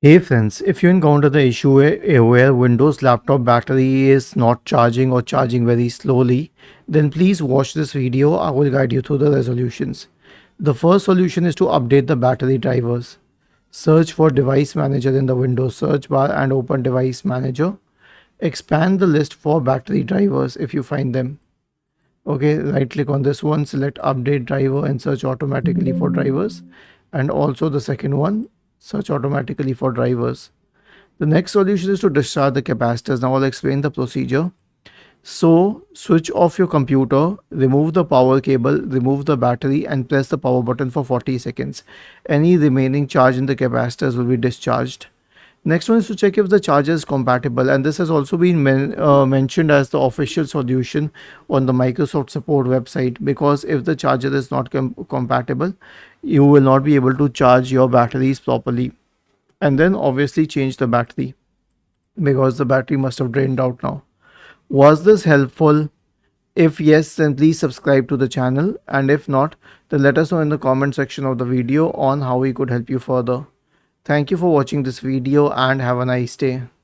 Hey friends, if you encounter the issue where Windows laptop battery is not charging or charging very slowly, then please watch this video. I will guide you through the resolutions. The first solution is to update the battery drivers. Search for device manager in the Windows search bar and open device manager. Expand the list for battery drivers if you find them. Okay, right click on this one, select update driver and search automatically for drivers. And also the second one, search automatically for drivers. The next solution is to discharge the capacitors. Now I'll explain the procedure. So switch off your computer, remove the power cable, remove the battery and press the power button for 40 seconds. Any remaining charge in the capacitors will be discharged. Next one is to check if the charger is compatible, and this has also been mentioned as the official solution on the Microsoft support website, because if the charger is not compatible, you will not be able to charge your batteries properly. And then obviously change the battery because the battery must have drained out now. Was this helpful? If yes, then please subscribe to the channel, and if not, then let us know in the comment section of the video on how we could help you further. Thank you for watching this video and have a nice day.